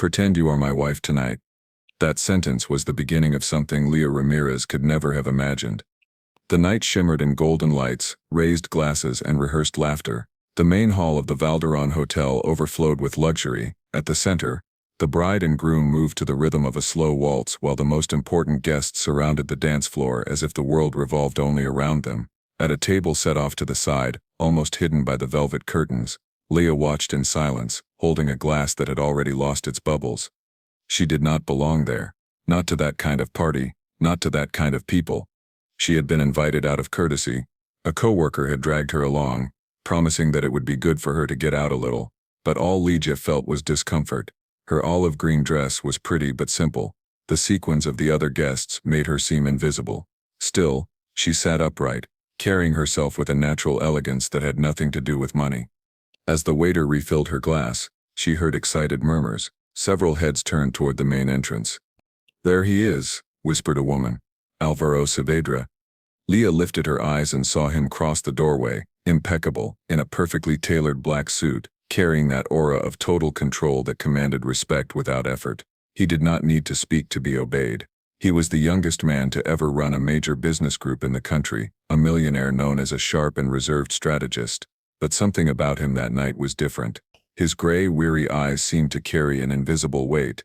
Pretend you are my wife tonight. That sentence was the beginning of something Lia Ramírez could never have imagined. The night shimmered in golden lights, raised glasses, and rehearsed laughter. The main hall of the Valderon Hotel overflowed with luxury. At the center, the bride and groom moved to the rhythm of a slow waltz while the most important guests surrounded the dance floor as if the world revolved only around them. At a table set off to the side, almost hidden by the velvet curtains, Lia watched in silence, holding a glass that had already lost its bubbles. She did not belong there. Not to that kind of party, not to that kind of people. She had been invited out of courtesy. A coworker had dragged her along, promising that it would be good for her to get out a little. But all Lia felt was discomfort. Her olive green dress was pretty but simple. The sequins of the other guests made her seem invisible. Still, she sat upright, carrying herself with a natural elegance that had nothing to do with money. As the waiter refilled her glass, she heard excited murmurs. Several heads turned toward the main entrance. "There he is," whispered a woman. "Álvaro Saavedra." Lia lifted her eyes and saw him cross the doorway, impeccable, in a perfectly tailored black suit, carrying that aura of total control that commanded respect without effort. He did not need to speak to be obeyed. He was the youngest man to ever run a major business group in the country, a millionaire known as a sharp and reserved strategist. But something about him that night was different. His gray, weary eyes seemed to carry an invisible weight.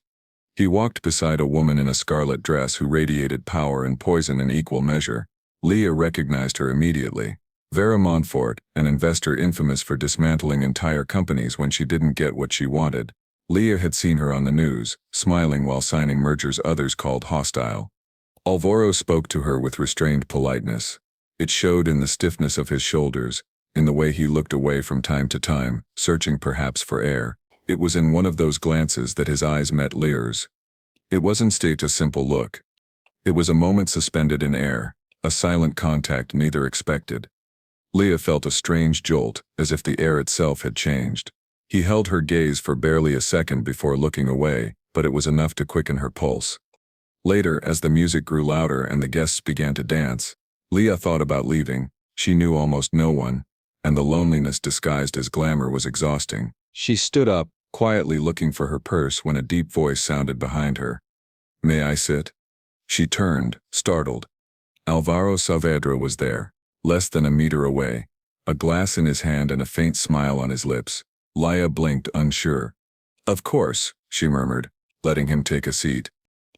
He walked beside a woman in a scarlet dress who radiated power and poison in equal measure. Lia recognized her immediately. Vera Montfort, an investor infamous for dismantling entire companies when she didn't get what she wanted. Lia had seen her on the news, smiling while signing mergers others called hostile. Álvaro spoke to her with restrained politeness. It showed in the stiffness of his shoulders, in the way he looked away from time to time, searching perhaps for air. It was in one of those glances that his eyes met Lia's. It wasn't a simple look. It was a moment suspended in air, a silent contact neither expected. Lia felt a strange jolt, as if the air itself had changed. He held her gaze for barely a second before looking away, but it was enough to quicken her pulse. Later, as the music grew louder and the guests began to dance, Lia thought about leaving. She knew almost no one, and the loneliness disguised as glamour was exhausting. She stood up, quietly looking for her purse when a deep voice sounded behind her. "May I sit?" She turned, startled. Álvaro Saavedra was there, less than a meter away, a glass in his hand and a faint smile on his lips. Lia blinked, unsure. "Of course," she murmured, letting him take a seat.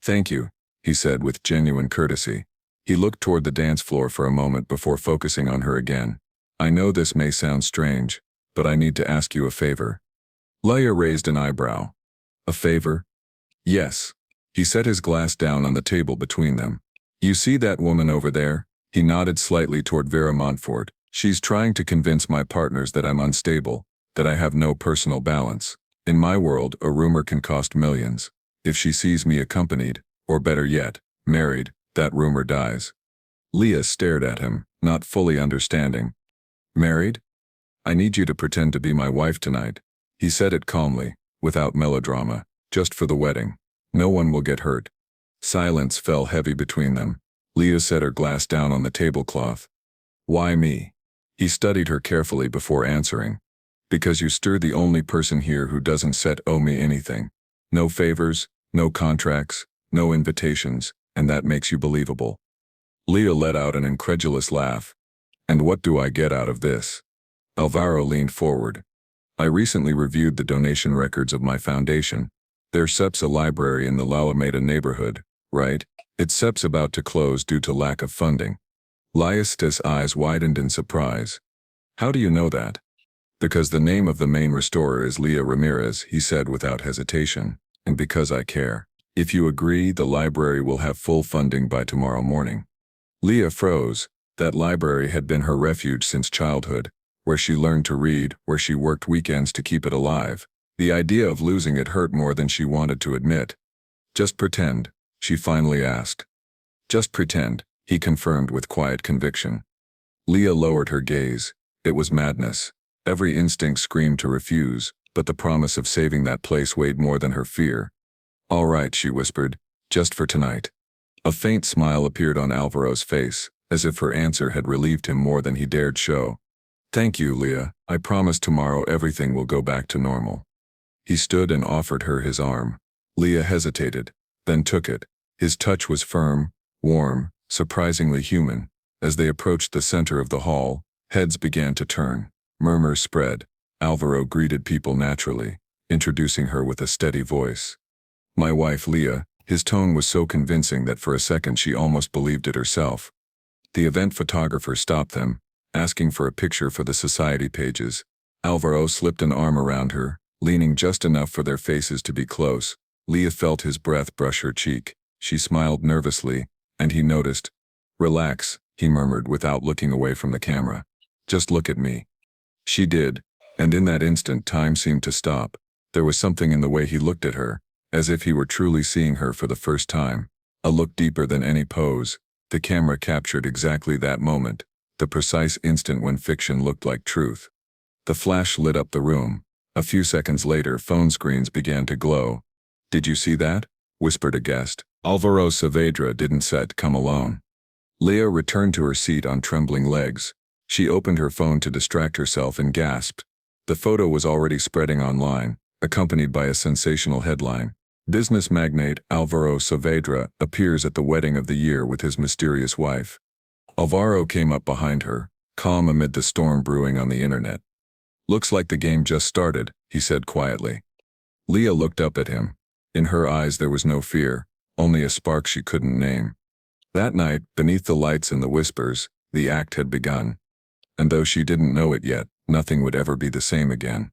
"Thank you," he said with genuine courtesy. He looked toward the dance floor for a moment before focusing on her again. "I know this may sound strange, but I need to ask you a favor." Lia raised an eyebrow. "A favor?" "Yes." He set his glass down on the table between them. "You see that woman over there?" He nodded slightly toward Vera Montfort. "She's trying to convince my partners that I'm unstable, that I have no personal balance. In my world, a rumor can cost millions. If she sees me accompanied, or better yet, married, that rumor dies." Lia stared at him, not fully understanding. "Married? I need you to pretend to be my wife tonight." He said it calmly, without melodrama, "just for the wedding. No one will get hurt." Silence fell heavy between them. Lia set her glass down on the tablecloth. "Why me?" He studied her carefully before answering. "Because you're the only person here who doesn't owe me anything. No favors, no contracts, no invitations, and that makes you believable." Lia let out an incredulous laugh. "And what do I get out of this?" Álvaro leaned forward. "I recently reviewed the donation records of my foundation. There's a library in the La Alameda neighborhood, right? It's about to close due to lack of funding." Lia's eyes widened in surprise. "How do you know that?" "Because the name of the main restorer is Lia Ramírez," he said without hesitation, "and because I care. If you agree, the library will have full funding by tomorrow morning." Lia froze. That library had been her refuge since childhood, where she learned to read, where she worked weekends to keep it alive. The idea of losing it hurt more than she wanted to admit. "Just pretend," she finally asked. "Just pretend," he confirmed with quiet conviction. Lia lowered her gaze. It was madness. Every instinct screamed to refuse, but the promise of saving that place weighed more than her fear. "All right," she whispered, "just for tonight." A faint smile appeared on Álvaro's face, as if her answer had relieved him more than he dared show. "Thank you, Lia. I promise tomorrow everything will go back to normal." He stood and offered her his arm. Lia hesitated, then took it. His touch was firm, warm, surprisingly human. As they approached the center of the hall, heads began to turn. Murmurs spread. Álvaro greeted people naturally, introducing her with a steady voice. "My wife Lia." His tone was so convincing that for a second she almost believed it herself. The event photographer stopped them, asking for a picture for the society pages. Álvaro slipped an arm around her, leaning just enough for their faces to be close. Lia felt his breath brush her cheek. She smiled nervously, and he noticed. "Relax," he murmured without looking away from the camera. "Just look at me." She did, and in that instant time seemed to stop. There was something in the way he looked at her, as if he were truly seeing her for the first time. A look deeper than any pose. The camera captured exactly that moment, the precise instant when fiction looked like truth. The flash lit up the room. A few seconds later, phone screens began to glow. "Did you see that?" whispered a guest. Álvaro Saavedra didn't come alone. Lia returned to her seat on trembling legs. She opened her phone to distract herself and gasped. The photo was already spreading online, accompanied by a sensational headline. "Business magnate Álvaro Saavedra appears at the wedding of the year with his mysterious wife." Álvaro came up behind her, calm amid the storm brewing on the internet. "Looks like the game just started," he said quietly. Lia looked up at him. In her eyes there was no fear, only a spark she couldn't name. That night, beneath the lights and the whispers, the act had begun. And though she didn't know it yet, nothing would ever be the same again.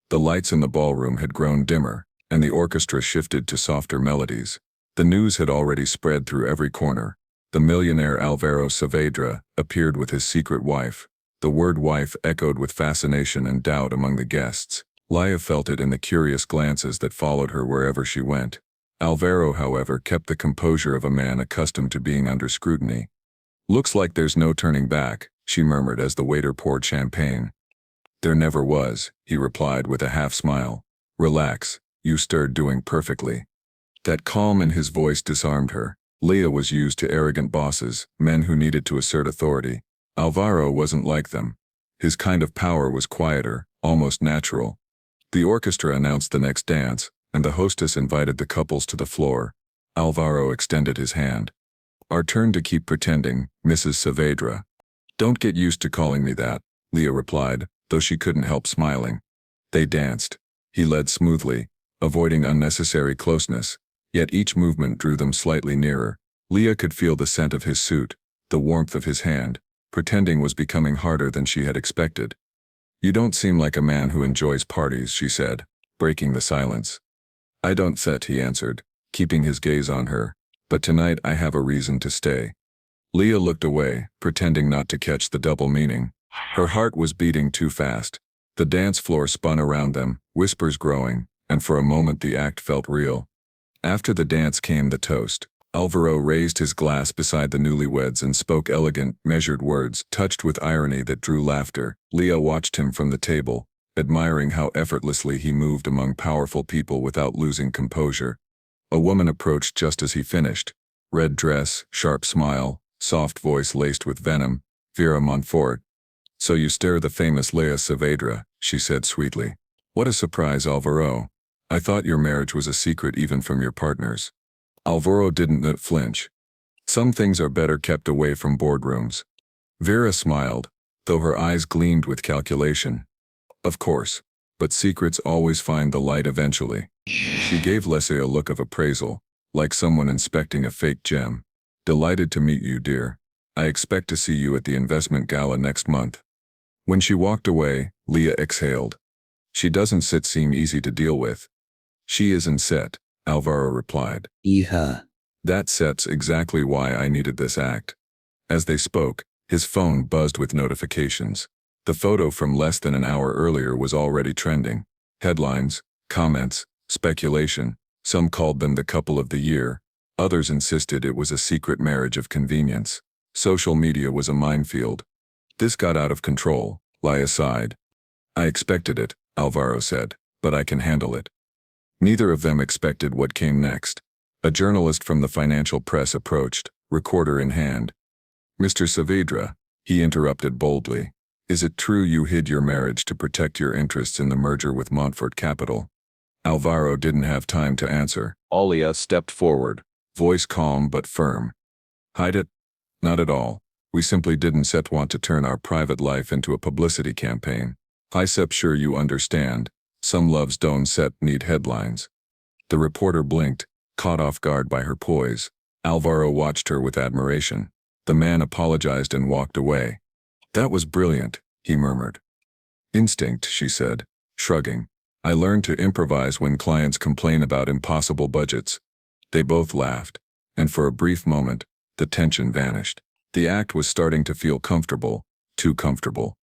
The lights in the ballroom had grown dimmer, and the orchestra shifted to softer melodies. The news had already spread through every corner. The millionaire Álvaro Saavedra appeared with his secret wife. The word wife echoed with fascination and doubt among the guests. Lia felt it in the curious glances that followed her wherever she went. Álvaro, however, kept the composure of a man accustomed to being under scrutiny. "Looks like there's no turning back," she murmured as the waiter poured champagne. "There never was," he replied with a half-smile. "Relax, you stirred doing perfectly." That calm in his voice disarmed her. Lia was used to arrogant bosses, men who needed to assert authority. Álvaro wasn't like them. His kind of power was quieter, almost natural. The orchestra announced the next dance, and the hostess invited the couples to the floor. Álvaro extended his hand. "Our turn to keep pretending, Mrs. Saavedra." "Don't get used to calling me that," Lia replied, though she couldn't help smiling. They danced. He led smoothly, avoiding unnecessary closeness, yet each movement drew them slightly nearer. Lia could feel the scent of his suit, the warmth of his hand. Pretending was becoming harder than she had expected. "You don't seem like a man who enjoys parties," she said, breaking the silence. "I don't," he answered, keeping his gaze on her. "But tonight I have a reason to stay." Lia looked away, pretending not to catch the double meaning. Her heart was beating too fast. The dance floor spun around them, whispers growing, and for a moment the act felt real. After the dance came the toast. Álvaro raised his glass beside the newlyweds and spoke elegant, measured words, touched with irony that drew laughter. Lia watched him from the table, admiring how effortlessly he moved among powerful people without losing composure. A woman approached just as he finished. Red dress, sharp smile, soft voice laced with venom. "Vera Montfort." "So you stare the famous Lia Saavedra," she said sweetly. "What a surprise, Álvaro. I thought your marriage was a secret even from your partners." Álvaro didn't flinch. "Some things are better kept away from boardrooms." Vera smiled, though her eyes gleamed with calculation. "Of course, but secrets always find the light eventually." She gave Leslie a look of appraisal, like someone inspecting a fake gem. "Delighted to meet you, dear. I expect to see you at the investment gala next month." When she walked away, Lia exhaled. "She doesn't seem easy to deal with." "She isn't set," Álvaro replied. "Hija." "That's exactly why I needed this act." As they spoke, his phone buzzed with notifications. The photo from less than an hour earlier was already trending. Headlines, comments, speculation. Some called them the couple of the year. Others insisted it was a secret marriage of convenience. Social media was a minefield. "This got out of control," Lia sighed. "I expected it," Álvaro said, "but I can handle it." Neither of them expected what came next. A journalist from the financial press approached, recorder in hand. "Mr. Saavedra," he interrupted boldly, "is it true you hid your marriage to protect your interests in the merger with Montfort Capital?" Álvaro didn't have time to answer. Lia stepped forward, voice calm but firm. Hide it? Not at all. We simply didn't want to turn our private life into a publicity campaign. Sure you understand. Some loves don't need headlines. The reporter blinked, caught off guard by her poise. Álvaro watched her with admiration. The man apologized and walked away. That was brilliant, he murmured. Instinct, she said, shrugging. I learned to improvise when clients complain about impossible budgets. They both laughed, and for a brief moment, the tension vanished. The act was starting to feel comfortable, too comfortable.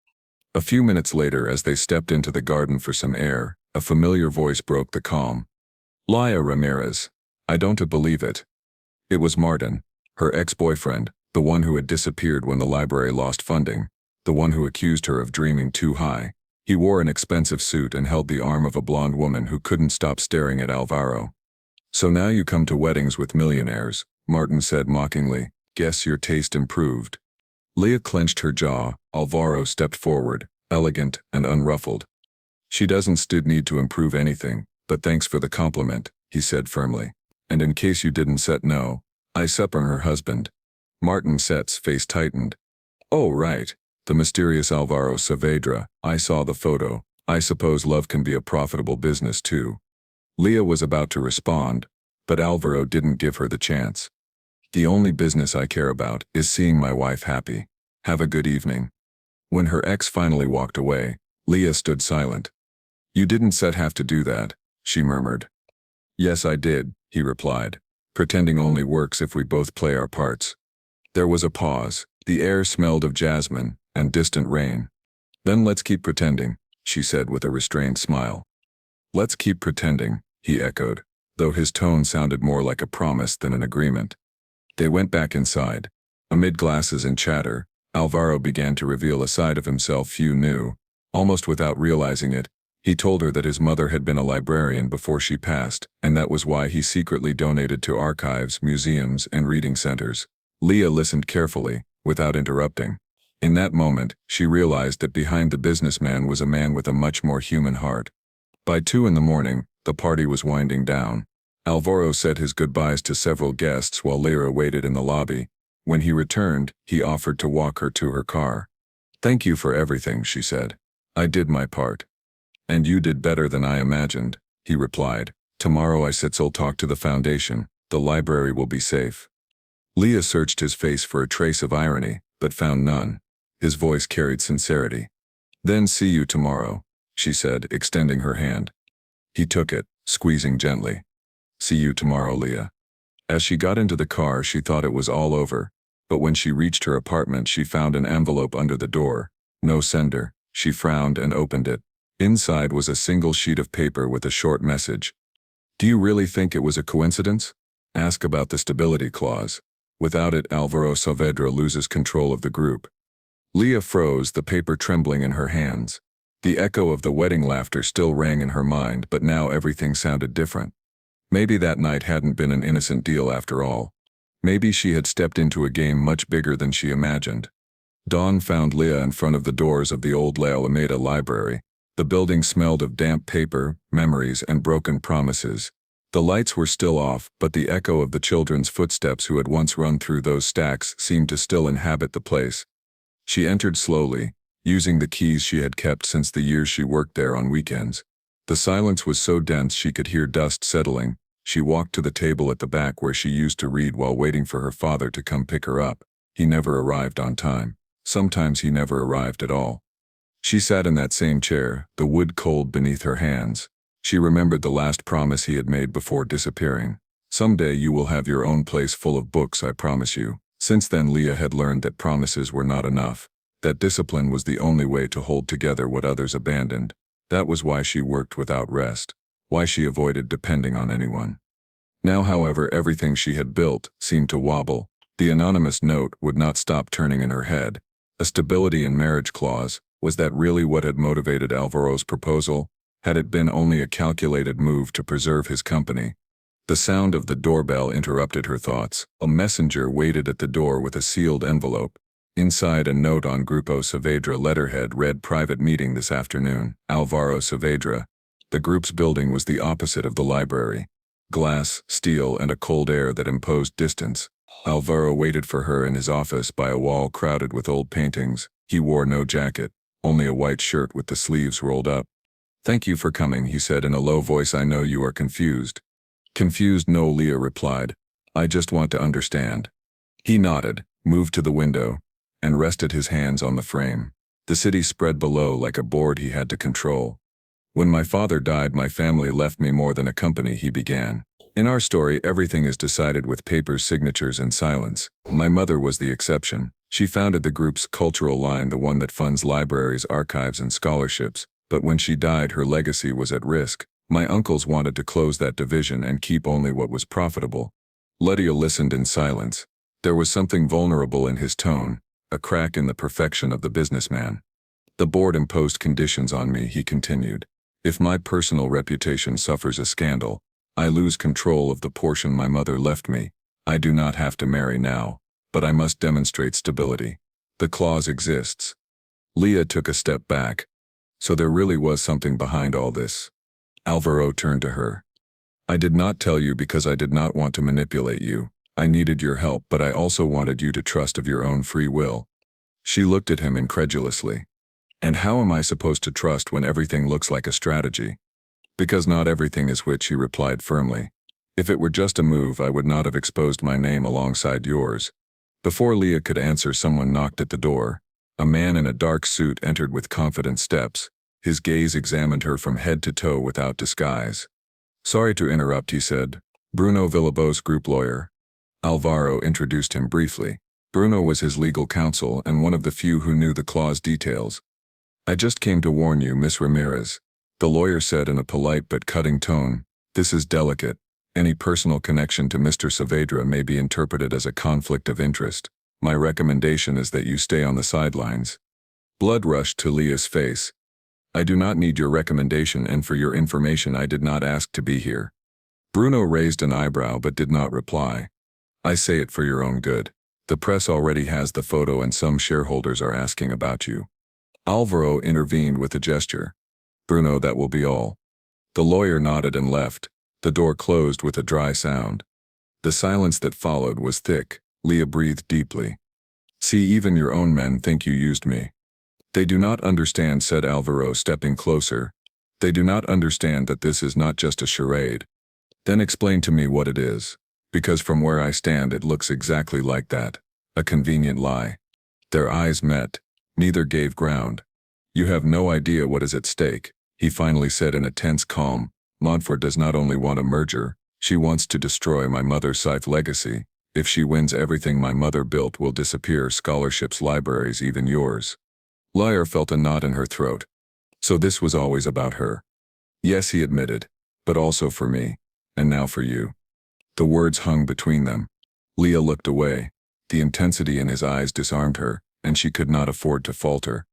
A few minutes later, as they stepped into the garden for some air, a familiar voice broke the calm. Lia Ramírez. I don't believe it. It was Martin, her ex-boyfriend, the one who had disappeared when the library lost funding, the one who accused her of dreaming too high. He wore an expensive suit and held the arm of a blonde woman who couldn't stop staring at Álvaro. So now you come to weddings with millionaires, Martin said mockingly. Guess your taste improved. Lia clenched her jaw. Álvaro stepped forward, elegant and unruffled. She doesn't need to improve anything, but thanks for the compliment, he said firmly. And in case you didn't know, I'm her husband. Martin's face tightened. Oh right, the mysterious Álvaro Saavedra. I saw the photo. I suppose love can be a profitable business too. Lia was about to respond, but Álvaro didn't give her the chance. The only business I care about is seeing my wife happy. Have a good evening. When her ex finally walked away, Lia stood silent. You didn't have to do that, she murmured. Yes, I did, he replied. Pretending only works if we both play our parts. There was a pause. The air smelled of jasmine and distant rain. Then let's keep pretending, she said with a restrained smile. Let's keep pretending, he echoed, though his tone sounded more like a promise than an agreement. They went back inside. Amid glasses and chatter, Álvaro began to reveal a side of himself few knew. Almost without realizing it, he told her that his mother had been a librarian before she passed, and that was why he secretly donated to archives, museums, and reading centers. Lia listened carefully, without interrupting. In that moment, she realized that behind the businessman was a man with a much more human heart. By 2 a.m, the party was winding down. Álvaro said his goodbyes to several guests while Lia waited in the lobby. When he returned, he offered to walk her to her car. Thank you for everything, she said. I did my part. And you did better than I imagined, he replied. Tomorrow I'll talk to the foundation. The library will be safe. Lia searched his face for a trace of irony, but found none. His voice carried sincerity. Then see you tomorrow, she said, extending her hand. He took it, squeezing gently. See you tomorrow, Lia. As she got into the car, she thought it was all over, but when she reached her apartment, she found an envelope under the door. No sender. She frowned and opened it. Inside was a single sheet of paper with a short message. Do you really think it was a coincidence? Ask about the stability clause. Without it, Álvaro Saavedra loses control of the group. Lia froze, the paper trembling in her hands. The echo of the wedding laughter still rang in her mind, but now everything sounded different. Maybe that night hadn't been an innocent deal after all. Maybe she had stepped into a game much bigger than she imagined. Dawn found Lia in front of the doors of the old La Alameda library. The building smelled of damp paper, memories, and broken promises. The lights were still off, but the echo of the children's footsteps who had once run through those stacks seemed to still inhabit the place. She entered slowly, using the keys she had kept since the years she worked there on weekends. The silence was so dense she could hear dust settling. She walked to the table at the back where she used to read while waiting for her father to come pick her up. He never arrived on time. Sometimes he never arrived at all. She sat in that same chair, the wood cold beneath her hands. She remembered the last promise he had made before disappearing. Someday you will have your own place full of books, I promise you. Since then, Lia had learned that promises were not enough. That discipline was the only way to hold together what others abandoned. That was why she worked without rest. Why she avoided depending on anyone. Now, however, everything she had built seemed to wobble. The anonymous note would not stop turning in her head. A stability and marriage clause. Was that really what had motivated Álvaro's proposal? Had it been only a calculated move to preserve his company? The sound of the doorbell interrupted her thoughts. A messenger waited at the door with a sealed envelope. Inside, a note on Grupo Saavedra letterhead read, "Private meeting this afternoon. Álvaro Saavedra." The group's building was the opposite of the library. glass, steel, and a cold air that imposed distance. Álvaro waited for her in his office by a wall crowded with old paintings. He wore no jacket, only a white shirt with the sleeves rolled up. "Thank you for coming," he said in a low voice. "I know you are confused." "Confused? No," Lia replied. "I just want to understand." He nodded, moved to the window, and rested his hands on the frame. The city spread below like a board he had to control. "When my father died, my family left me more than a company," he began. "In our story, everything is decided with papers, signatures, and silence. My mother was the exception. She founded the group's cultural line, the one that funds libraries, archives, and scholarships. But when she died, her legacy was at risk. My uncles wanted to close that division and keep only what was profitable." Lia listened in silence. There was something vulnerable in his tone, a crack in the perfection of the businessman. "The board imposed conditions on me," he continued. "If my personal reputation suffers a scandal, I lose control of the portion my mother left me. I do not have to marry now, but I must demonstrate stability. The clause exists." Lia took a step back. So there really was something behind all this. Álvaro turned to her. "I did not tell you because I did not want to manipulate you. I needed your help, but I also wanted you to trust of your own free will." She looked at him incredulously. "And how am I supposed to trust when everything looks like a strategy?" "Because not everything is," he replied firmly. "If it were just a move, I would not have exposed my name alongside yours." Before Lia could answer, someone knocked at the door. A man in a dark suit entered with confident steps. His gaze examined her from head to toe without disguise. "Sorry to interrupt," he said. "Bruno Villalobos, group lawyer." Álvaro introduced him briefly. Bruno was his legal counsel and one of the few who knew the clause details. "I just came to warn you, Miss Ramírez," the lawyer said in a polite but cutting tone. "This is delicate. Any personal connection to Mr. Saavedra may be interpreted as a conflict of interest. My recommendation is that you stay on the sidelines." Blood rushed to Lia's face. "I do not need your recommendation, and for your information, I did not ask to be here." Bruno raised an eyebrow but did not reply. "I say it for your own good. The press already has the photo and some shareholders are asking about you." Álvaro intervened with a gesture. "Bruno, that will be all." The lawyer nodded and left. The door closed with a dry sound. The silence that followed was thick. Lia breathed deeply. "See, even your own men think you used me." "They do not understand," said Álvaro, stepping closer. "They do not understand that this is not just a charade." "Then explain to me what it is. Because from where I stand it looks exactly like that. A convenient lie." Their eyes met. Neither gave ground. "You have no idea what is at stake," he finally said in a tense calm. "Montfort does not only want a merger, she wants to destroy my mother's legacy. If she wins, everything my mother built will disappear: scholarships, libraries, even yours." Lia felt a knot in her throat. "So this was always about her?" "Yes," he admitted, "but also for me. And now for you." The words hung between them. Lia looked away. The intensity in his eyes disarmed her, and she could not afford to falter.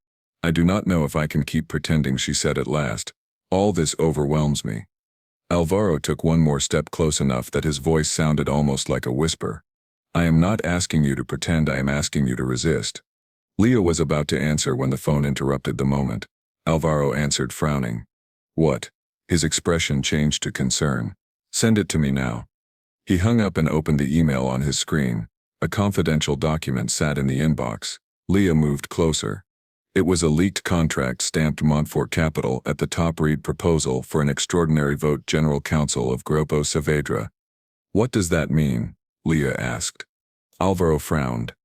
"I do not know if I can keep pretending," she said at last. "All this overwhelms me." Álvaro took one more step, close enough that his voice sounded almost like a whisper. "I am not asking you to pretend, I am asking you to resist." Lia was about to answer when the phone interrupted the moment. Álvaro answered, frowning. "What?" His expression changed to concern. "Send it to me now." He hung up and opened the email on his screen. A confidential document sat in the inbox. Lia moved closer. It was a leaked contract stamped Montfort Capital. At the top read, "Proposal for an extraordinary vote, General Council of Grupo Saavedra." "What does that mean?" Lia asked. Álvaro frowned.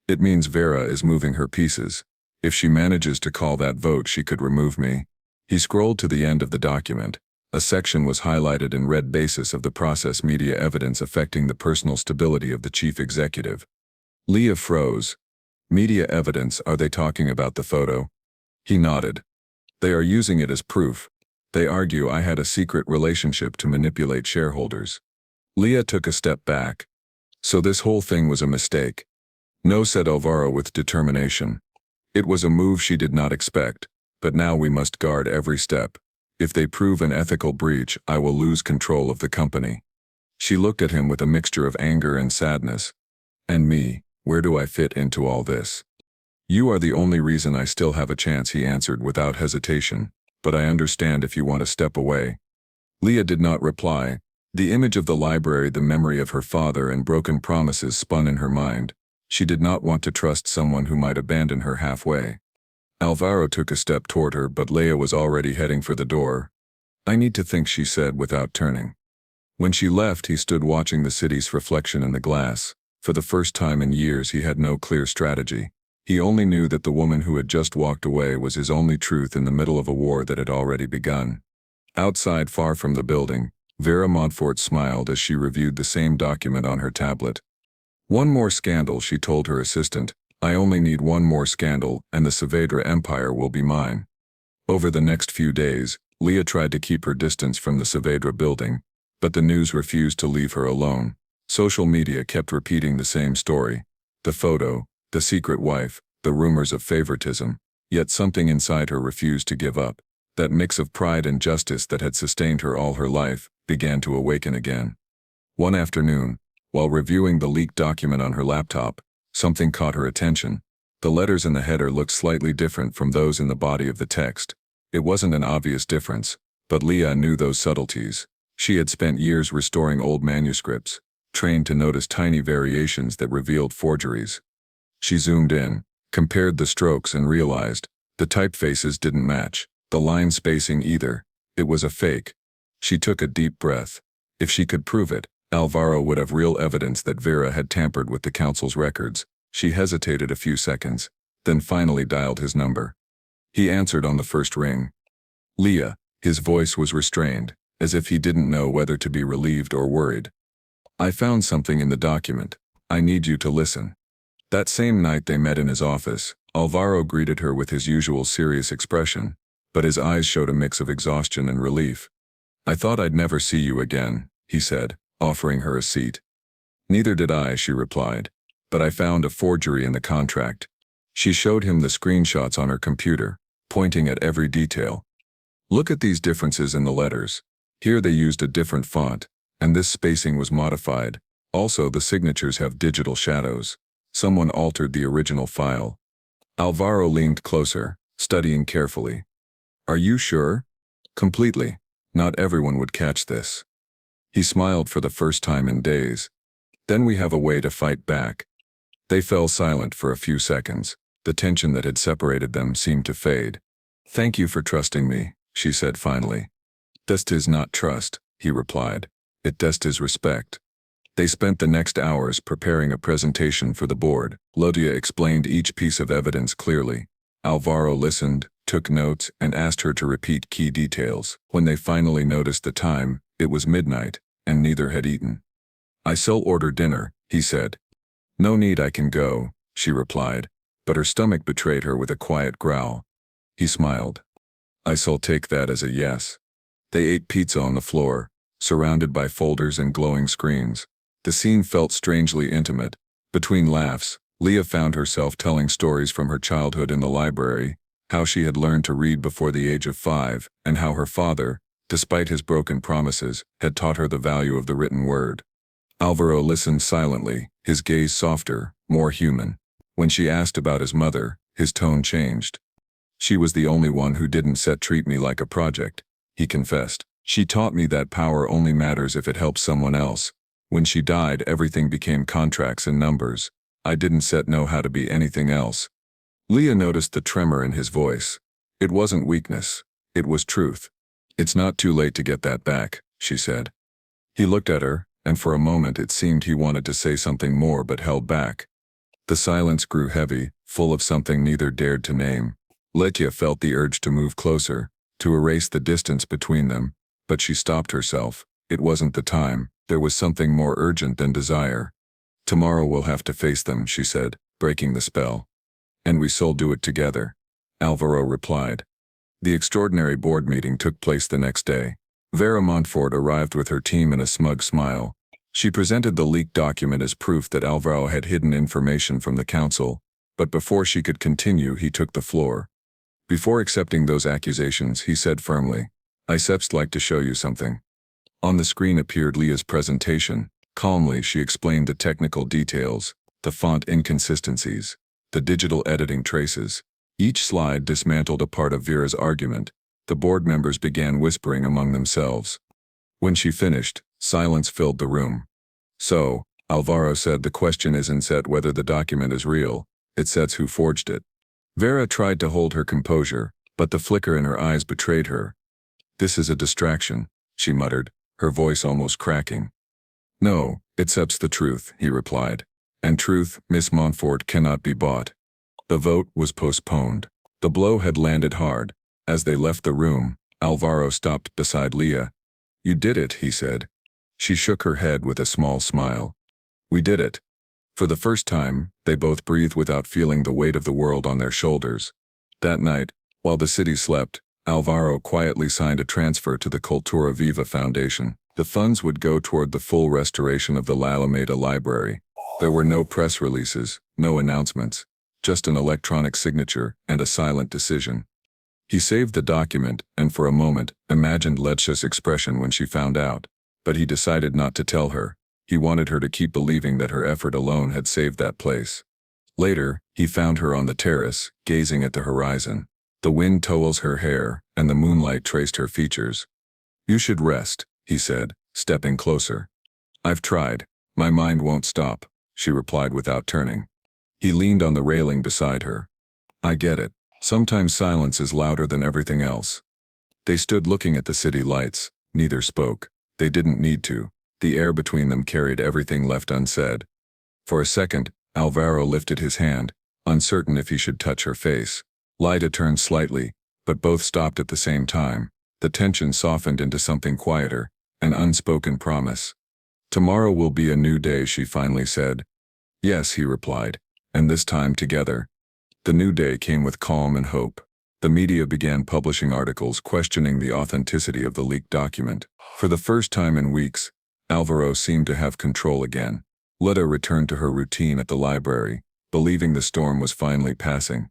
"It means Vera is moving her pieces. If she manages to call that vote, she could remove me." He scrolled to the end of the document. A section was highlighted in red: basis of the process, media evidence affecting the personal stability of the chief executive. Lia froze. "Media evidence? Are they talking about the photo?" He nodded. "They are using it as proof. They argue I had a secret relationship to manipulate shareholders." Lia took a step back. "So this whole thing was a mistake?" "No," said Álvaro with determination. "It was a move she did not expect, but now we must guard every step. If they prove an ethical breach, I will lose control of the company." She looked at him with a mixture of anger and sadness. "And me, where do I fit into all this?" "You are the only reason I still have a chance," he answered without hesitation. "But I understand if you want to step away." Lia did not reply. The image of the library, the memory of her father, and broken promises spun in her mind. She did not want to trust someone who might abandon her halfway. Álvaro took a step toward her, but Lia was already heading for the door. "I need to think," she said without turning. When she left, he stood watching the city's reflection in the glass. For the first time in years, he had no clear strategy. He only knew that the woman who had just walked away was his only truth in the middle of a war that had already begun. Outside, far from the building, Vera Montfort smiled as she reviewed the same document on her tablet. "One more scandal," she told her assistant. "I only need one more scandal, and the Saavedra empire will be mine." Over the next few days, Lia tried to keep her distance from the Saavedra building, but the news refused to leave her alone. Social media kept repeating the same story. The photo, the secret wife, the rumors of favoritism, yet something inside her refused to give up. That mix of pride and justice that had sustained her all her life began to awaken again. One afternoon, while reviewing the leaked document on her laptop, something caught her attention. The letters in the header looked slightly different from those in the body of the text. It wasn't an obvious difference, but Lia knew those subtleties. She had spent years restoring old manuscripts, trained to notice tiny variations that revealed forgeries. She zoomed in, compared the strokes, and realized the typefaces didn't match, the line spacing either. It was a fake. She took a deep breath. If she could prove it, Álvaro would have real evidence that Vera had tampered with the council's records. She hesitated a few seconds, then finally dialed his number. He answered on the first ring. "Lia." His voice was restrained, as if he didn't know whether to be relieved or worried. "I found something in the document. I need you to listen." That same night they met in his office. Álvaro greeted her with his usual serious expression, but his eyes showed a mix of exhaustion and relief. "I thought I'd never see you again," he said, offering her a seat. "Neither did I," she replied, "but I found a forgery in the contract." She showed him the screenshots on her computer, pointing at every detail. "Look at these differences in the letters. Here they used a different font, and this spacing was modified. Also, the signatures have digital shadows. Someone altered the original file." Álvaro leaned closer, studying carefully. "Are you sure?" "Completely. Not everyone would catch this." He smiled for the first time in days. "Then we have a way to fight back." They fell silent for a few seconds. The tension that had separated them seemed to fade. "Thank you for trusting me," she said finally. "Das is not trust," he replied. "It is respect." They spent the next hours preparing a presentation for the board. Lia explained each piece of evidence clearly. Álvaro listened, took notes, and asked her to repeat key details. When they finally noticed the time, it was midnight, and neither had eaten. "I shall order dinner," he said. "No need, I can go," she replied, but her stomach betrayed her with a quiet growl. He smiled. "I shall take that as a yes." They ate pizza on the floor, surrounded by folders and glowing screens. The scene felt strangely intimate. Between laughs, Lia found herself telling stories from her childhood in the library, how she had learned to read before the age of 5, and how her father, despite his broken promises, had taught her the value of the written word. Álvaro listened silently, his gaze softer, more human. When she asked about his mother, his tone changed. "She was the only one who didn't treat me like a project," he confessed. "She taught me that power only matters if it helps someone else. When she died, everything became contracts and numbers. I didn't know how to be anything else." Lia noticed the tremor in his voice. It wasn't weakness. It was truth. "It's not too late to get that back," she said. He looked at her, and for a moment it seemed he wanted to say something more but held back. The silence grew heavy, full of something neither dared to name. Lia felt the urge to move closer, to erase the distance between them, but she stopped herself. It wasn't the time. There was something more urgent than desire. "Tomorrow we'll have to face them," she said, breaking the spell. "And we shall do it together," Álvaro replied. The extraordinary board meeting took place the next day. Vera Montfort arrived with her team and a smug smile. She presented the leaked document as proof that Álvaro had hidden information from the council, but before she could continue, he took the floor. Before accepting those accusations, he said firmly, "I'd like to show you something." On the screen appeared Lia's presentation. Calmly, she explained the technical details, the font inconsistencies, the digital editing traces. Each slide dismantled a part of Vera's argument. The board members began whispering among themselves. When she finished, silence filled the room. So, Álvaro said, the question isn't set whether the document is real, it sets who forged it. Vera tried to hold her composure, but the flicker in her eyes betrayed her. This is a distraction, she muttered, her voice almost cracking. No, it sets the truth, he replied. And truth, Miss Montfort, cannot be bought. The vote was postponed. The blow had landed hard. As they left the room, Álvaro stopped beside Lia. You did it, he said. She shook her head with a small smile. We did it. For the first time, they both breathed without feeling the weight of the world on their shoulders. That night, while the city slept, Álvaro quietly signed a transfer to the Cultura Viva Foundation. The funds would go toward the full restoration of the La Alameda Library. There were no press releases, no announcements, just an electronic signature and a silent decision. He saved the document and for a moment imagined Letcia's expression when she found out, but he decided not to tell her. He wanted her to keep believing that her effort alone had saved that place. Later, he found her on the terrace, gazing at the horizon. The wind toils her hair, and the moonlight traced her features. You should rest, he said, stepping closer. I've tried. My mind won't stop, she replied without turning. He leaned on the railing beside her. I get it. Sometimes silence is louder than everything else. They stood looking at the city lights. Neither spoke. They didn't need to. The air between them carried everything left unsaid. For a second, Álvaro lifted his hand, uncertain if he should touch her face. Lia turned slightly, but both stopped at the same time. The tension softened into something quieter, an unspoken promise. Tomorrow will be a new day, she finally said. Yes, he replied, and this time together. The new day came with calm and hope. The media began publishing articles questioning the authenticity of the leaked document. For the first time in weeks, Álvaro seemed to have control again. Lia returned to her routine at the library, believing the storm was finally passing.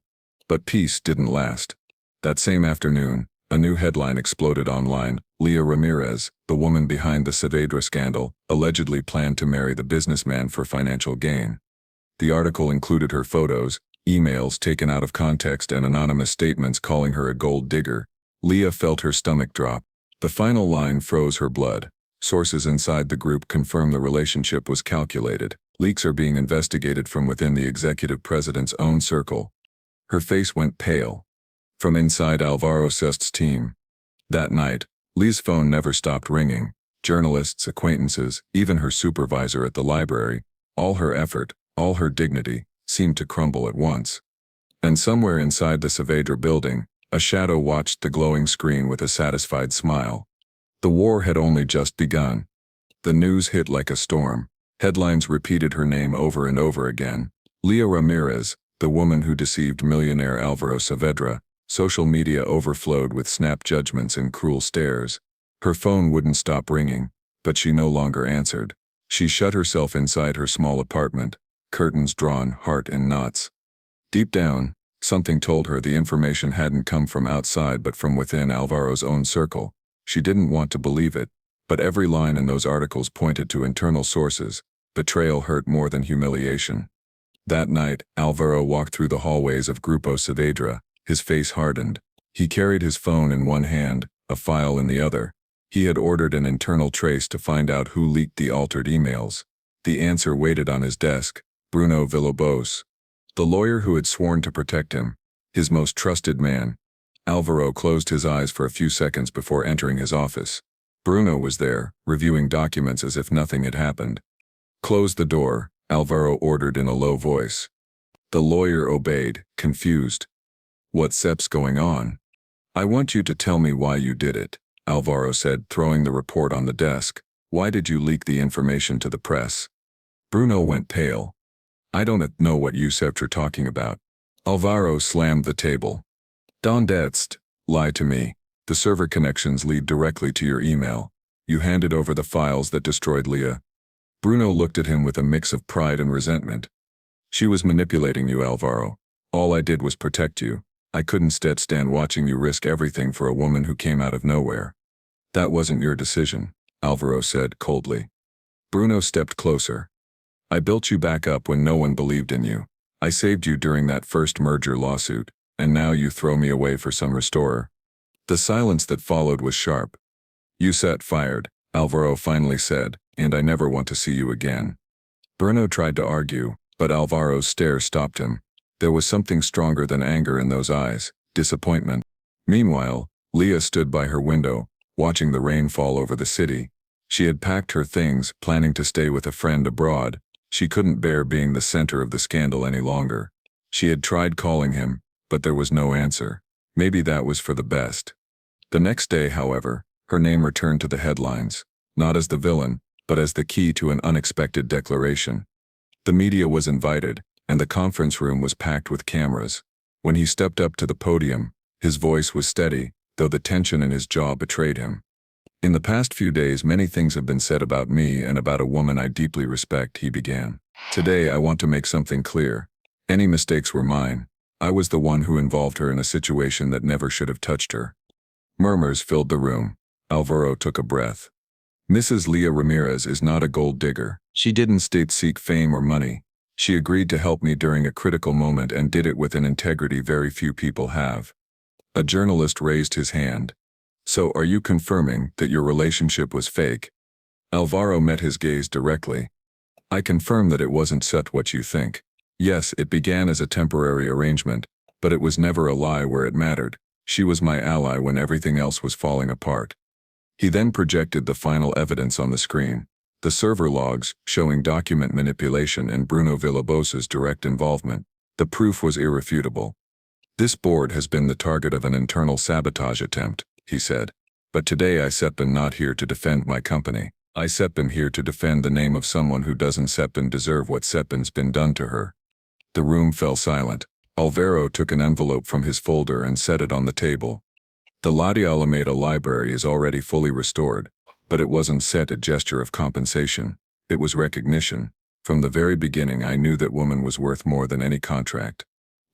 But peace didn't last. That same afternoon, a new headline exploded online. Lia Ramírez, the woman behind the Saavedra scandal, allegedly planned to marry the businessman for financial gain. The article included her photos, emails taken out of context, and anonymous statements calling her a gold digger. Lia felt her stomach drop. The final line froze her blood. Sources inside the group confirmed the relationship was calculated. Leaks are being investigated from within the executive president's own circle. Her face went pale. From inside Álvaro Saavedra's team. That night, Lia's phone never stopped ringing. Journalists, acquaintances, even her supervisor at the library, all her effort, all her dignity, seemed to crumble at once. And somewhere inside the Saavedra building, a shadow watched the glowing screen with a satisfied smile. The war had only just begun. The news hit like a storm. Headlines repeated her name over and over again. Lia Ramírez, the woman who deceived millionaire Álvaro Saavedra. Social media overflowed with snap judgments and cruel stares. Her phone wouldn't stop ringing, but she no longer answered. She shut herself inside her small apartment, curtains drawn, heart in knots. Deep down, something told her the information hadn't come from outside but from within Álvaro's own circle. She didn't want to believe it, but every line in those articles pointed to internal sources. Betrayal hurt more than humiliation. That night, Álvaro walked through the hallways of Grupo Saavedra. His face hardened. He carried his phone in one hand, a file in the other. He had ordered an internal trace to find out who leaked the altered emails. The answer waited on his desk: Bruno Villalobos, the lawyer who had sworn to protect him, his most trusted man. Álvaro closed his eyes for a few seconds before entering his office. Bruno was there, reviewing documents as if nothing had happened. Close the door, Álvaro ordered in a low voice. The lawyer obeyed, confused. What's going on? I want you to tell me why you did it, Álvaro said, throwing the report on the desk. Why did you leak the information to the press? Bruno went pale. I don't know what you are talking about. Álvaro slammed the table. Don't lie to me. The server connections lead directly to your email. You handed over the files that destroyed Lia. Bruno looked at him with a mix of pride and resentment. She was manipulating you, Álvaro. All I did was protect you. I couldn't stand watching you risk everything for a woman who came out of nowhere. That wasn't your decision, Álvaro said coldly. Bruno stepped closer. I built you back up when no one believed in you. I saved you during that first merger lawsuit, and now you throw me away for some restorer. The silence that followed was sharp. You set fired, Álvaro finally said, "and I never want to see you again." Bruno tried to argue, but Álvaro's stare stopped him. There was something stronger than anger in those eyes, disappointment. Meanwhile, Lia stood by her window, watching the rain fall over the city. She had packed her things, planning to stay with a friend abroad. She couldn't bear being the center of the scandal any longer. She had tried calling him, but there was no answer. Maybe that was for the best. The next day, however, her name returned to the headlines, not as the villain, but as the key to an unexpected declaration. The media was invited, and the conference room was packed with cameras. When he stepped up to the podium, his voice was steady, though the tension in his jaw betrayed him. "In the past few days, many things have been said about me and about a woman I deeply respect," he began. "Today, I want to make something clear. Any mistakes were mine. I was the one who involved her in a situation that never should have touched her." Murmurs filled the room. Álvaro took a breath. "Mrs. Lia Ramírez is not a gold digger. She didn't seek fame or money. She agreed to help me during a critical moment and did it with an integrity very few people have." A journalist raised his hand. "So are you confirming that your relationship was fake?" Álvaro met his gaze directly. "I confirm that it wasn't set what you think. Yes, it began as a temporary arrangement, but it was never a lie where it mattered. She was my ally when everything else was falling apart." He then projected the final evidence on the screen. The server logs, showing document manipulation and Bruno Villalobos's direct involvement. The proof was irrefutable. "This board has been the target of an internal sabotage attempt," he said. "But today I Sepin not here to defend my company. I Sepin here to defend the name of someone who doesn't Sepin deserve what Sepin's been done to her." The room fell silent. Álvaro took an envelope from his folder and set it on the table. "The Lia Alameda library is already fully restored, but it wasn't set a gesture of compensation. It was recognition. From the very beginning I knew that woman was worth more than any contract."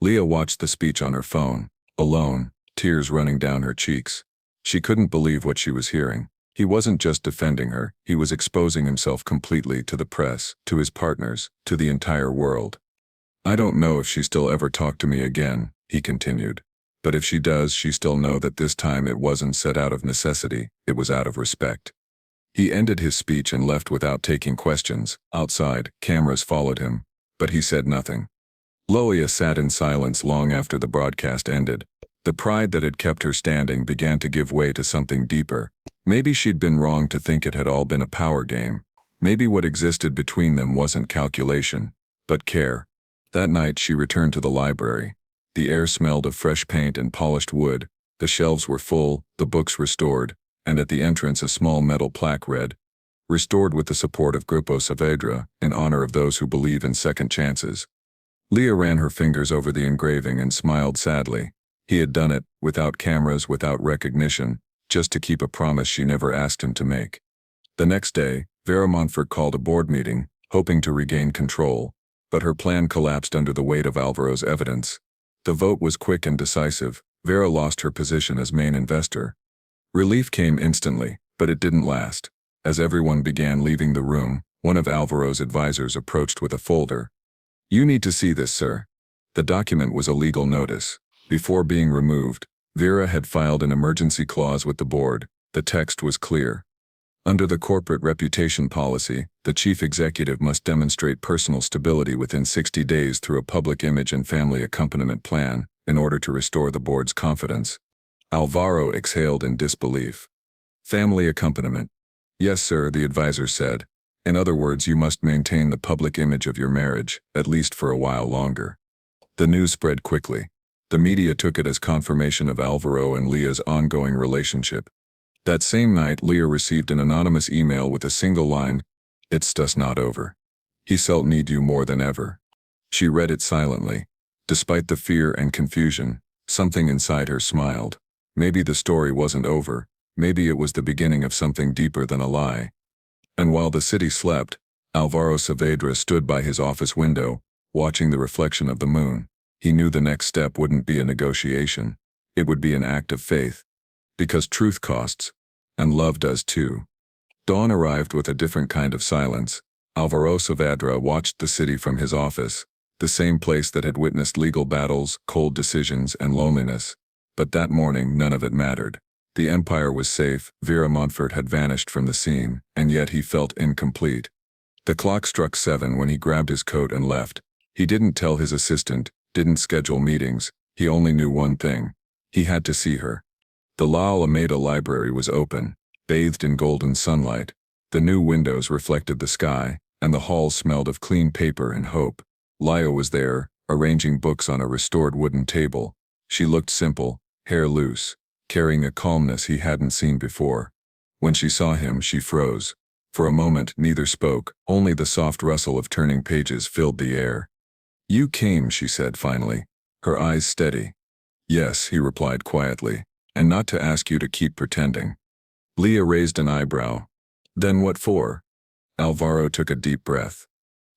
Lia watched the speech on her phone, alone, tears running down her cheeks. She couldn't believe what she was hearing. He wasn't just defending her, he was exposing himself completely to the press, to his partners, to the entire world. "I don't know if she still ever talked to me again," he continued. "But if she does, she still know that this time it wasn't set out of necessity, it was out of respect." He ended his speech and left without taking questions. Outside, cameras followed him, but he said nothing. Lia sat in silence long after the broadcast ended. The pride that had kept her standing began to give way to something deeper. Maybe she'd been wrong to think it had all been a power game. Maybe what existed between them wasn't calculation, but care. That night she returned to the library. The air smelled of fresh paint and polished wood. The shelves were full, the books restored, and at the entrance a small metal plaque read, "Restored with the support of Grupo Saavedra, in honor of those who believe in second chances." Lia ran her fingers over the engraving and smiled sadly. He had done it, without cameras, without recognition, just to keep a promise she never asked him to make. The next day, Vera Montfort called a board meeting, hoping to regain control, but her plan collapsed under the weight of Álvaro's evidence. The vote was quick and decisive. Vera lost her position as main investor. Relief came instantly, but it didn't last. As everyone began leaving the room, one of Álvaro's advisors approached with a folder. "You need to see this, sir." The document was a legal notice. Before being removed, Vera had filed an emergency clause with the board. The text was clear. Under the corporate reputation policy, the chief executive must demonstrate personal stability within 60 days through a public image and family accompaniment plan in order to restore the board's confidence. Álvaro exhaled in disbelief. "Family accompaniment?" "Yes, sir," the advisor said. "In other words, you must maintain the public image of your marriage, at least for a while longer." The news spread quickly. The media took it as confirmation of Álvaro and Lia's ongoing relationship. That same night, Lia received an anonymous email with a single line, "It's just not over. He still need you more than ever." She read it silently. Despite the fear and confusion, something inside her smiled. Maybe the story wasn't over. Maybe it was the beginning of something deeper than a lie. And while the city slept, Álvaro Saavedra stood by his office window, watching the reflection of the moon. He knew the next step wouldn't be a negotiation. It would be an act of faith. Because truth costs, and love does too. Dawn arrived with a different kind of silence. Álvaro Saavedra watched the city from his office, the same place that had witnessed legal battles, cold decisions, and loneliness. But that morning none of it mattered. The empire was safe, Vera Montfort had vanished from the scene, and yet he felt incomplete. The clock struck 7 when he grabbed his coat and left. He didn't tell his assistant, didn't schedule meetings, he only knew one thing. He had to see her. The La Alameda Library was open, bathed in golden sunlight. The new windows reflected the sky, and the hall smelled of clean paper and hope. Lia was there, arranging books on a restored wooden table. She looked simple, hair loose, carrying a calmness he hadn't seen before. When she saw him, she froze. For a moment, neither spoke, only the soft rustle of turning pages filled the air. "You came," she said finally, her eyes steady. "Yes," he replied quietly, "and not to ask you to keep pretending." Lia raised an eyebrow. "Then what for?" Álvaro took a deep breath.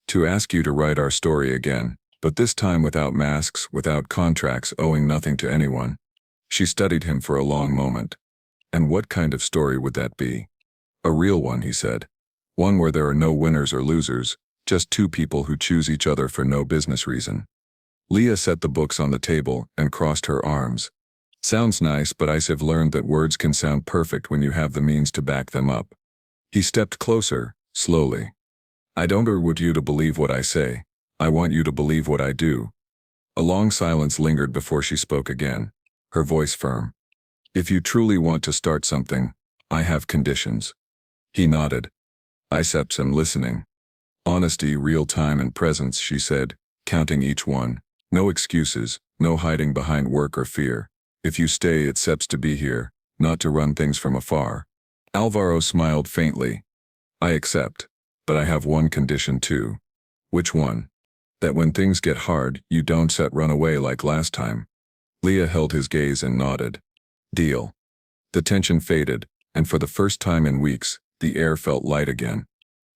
"To ask you to write our story again, but this time without masks, without contracts, owing nothing to anyone." She studied him for a long moment. "And what kind of story would that be?" "A real one," he said. "One where there are no winners or losers, just two people who choose each other for no business reason." Lia set the books on the table and crossed her arms. "Sounds nice, but I've learned that words can sound perfect when you have the means to back them up." He stepped closer, slowly. "I don't want you to believe what I say. I want you to believe what I do." A long silence lingered before she spoke again, her voice firm. "If you truly want to start something, I have conditions." He nodded. "I am listening." "Honesty, real time and presence," she said, counting each one. "No excuses, no hiding behind work or fear. If you stay, it seps to be here, not to run things from afar." Álvaro smiled faintly. "I accept. But I have one condition too." "Which one?" "That when things get hard, you don't run away like last time." Lia held his gaze and nodded. "Deal." The tension faded, and for the first time in weeks, the air felt light again.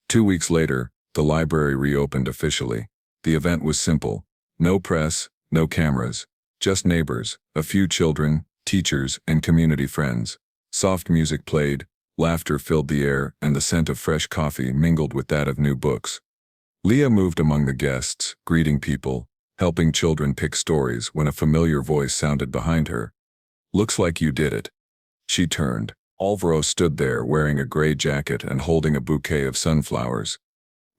2 weeks later, the library reopened officially. The event was simple. No press, no cameras. Just neighbors, a few children, teachers, and community friends. Soft music played, laughter filled the air, and the scent of fresh coffee mingled with that of new books. Lia moved among the guests, greeting people, helping children pick stories when a familiar voice sounded behind her. "Looks like you did it." She turned. Álvaro stood there wearing a gray jacket and holding a bouquet of sunflowers.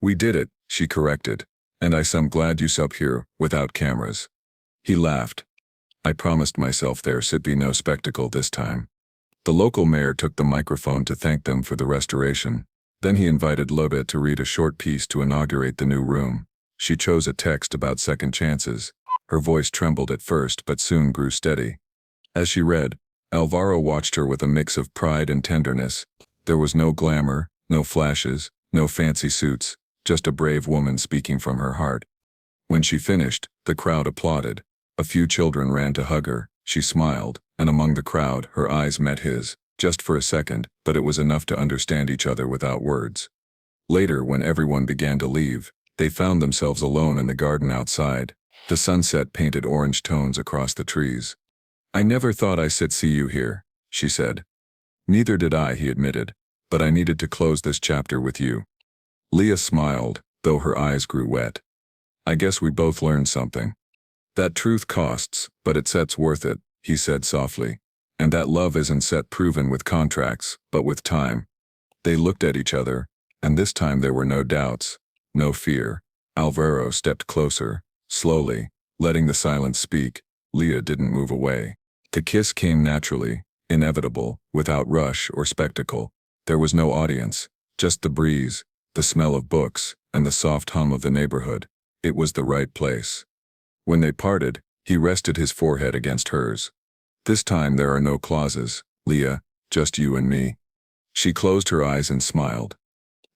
"We did it," she corrected, "and I'm glad you's up here, without cameras." He laughed. "I promised myself there'd be no spectacle this time." The local mayor took the microphone to thank them for the restoration. Then he invited Loba to read a short piece to inaugurate the new room. She chose a text about second chances. Her voice trembled at first but soon grew steady. As she read, Álvaro watched her with a mix of pride and tenderness. There was no glamour, no flashes, no fancy suits, just a brave woman speaking from her heart. When she finished, the crowd applauded. A few children ran to hug her. She smiled, and among the crowd, her eyes met his, just for a second, but it was enough to understand each other without words. Later, when everyone began to leave, they found themselves alone in the garden outside. The sunset painted orange tones across the trees. "I never thought I'd see you here," she said. "Neither did I," he admitted, "but I needed to close this chapter with you." Lia smiled, though her eyes grew wet. "I guess we both learned something. That truth costs, but it's worth it," he said softly. "And that love isn't proven with contracts, but with time." They looked at each other, and this time there were no doubts, no fear. Álvaro stepped closer, slowly, letting the silence speak. Lia didn't move away. The kiss came naturally, inevitable, without rush or spectacle. There was no audience, just the breeze, the smell of books, and the soft hum of the neighborhood. It was the right place. When they parted, he rested his forehead against hers. "This time there are no clauses, Lia, just you and me." She closed her eyes and smiled.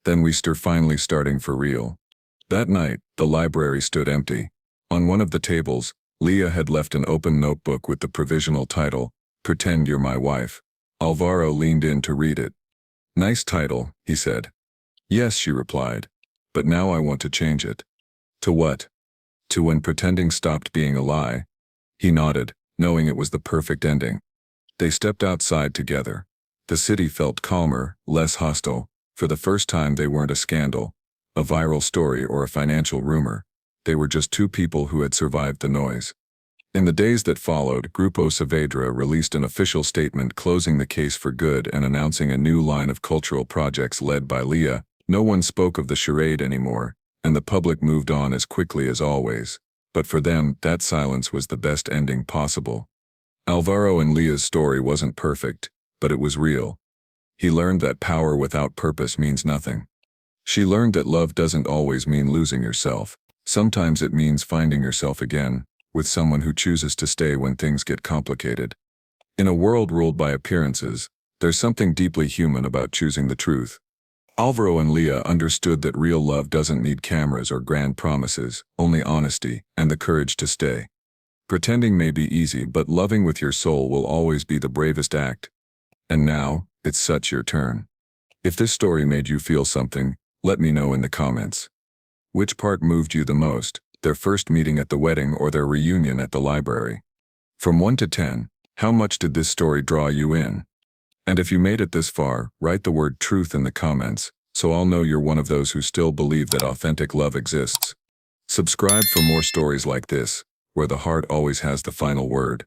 "Then we're finally starting for real." That night, the library stood empty. On one of the tables, Lia had left an open notebook with the provisional title, "Pretend You're My Wife." Álvaro leaned in to read it. "Nice title," he said. "Yes," she replied. "But now I want to change it." "To what?" "To when pretending stopped being a lie." He nodded, knowing it was the perfect ending. They stepped outside together. The city felt calmer, less hostile. For the first time they weren't a scandal, a viral story or a financial rumor. They were just two people who had survived the noise. In the days that followed, Grupo Saavedra released an official statement closing the case for good and announcing a new line of cultural projects led by Lia. No one spoke of the charade anymore, and the public moved on as quickly as always. But for them, that silence was the best ending possible. Álvaro and Lia's story wasn't perfect, but it was real. He learned that power without purpose means nothing. She learned that love doesn't always mean losing yourself. Sometimes it means finding yourself again, with someone who chooses to stay when things get complicated. In a world ruled by appearances, there's something deeply human about choosing the truth. Álvaro and Lia understood that real love doesn't need cameras or grand promises, only honesty and the courage to stay. Pretending may be easy, but loving with your soul will always be the bravest act. And now, it's such your turn. If this story made you feel something, let me know in the comments. Which part moved you the most, their first meeting at the wedding or their reunion at the library? From 1 to 10, how much did this story draw you in? And if you made it this far, write the word truth in the comments, so I'll know you're one of those who still believe that authentic love exists. Subscribe for more stories like this, where the heart always has the final word.